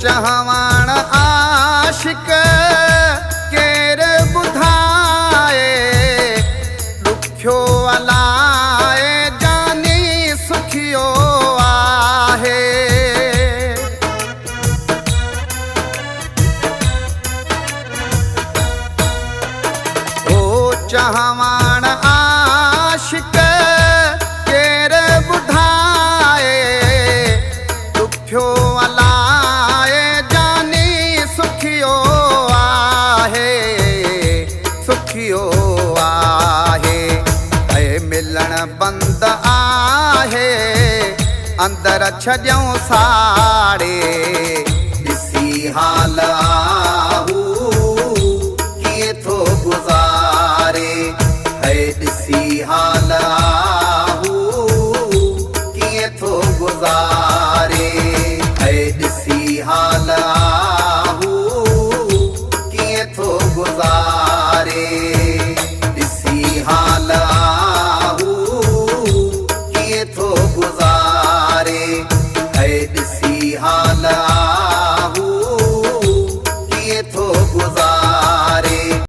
चहवाण आशिक केर बुधाए दुखियो अलाए जानी सुखियो आहे। ओ चहवाण आशिक केर बुधाए दुखियो अलाए जानी सुखियो आहे सुखियो आहे। ऐ मिलण बंद आहे अंदर छॾियूं सा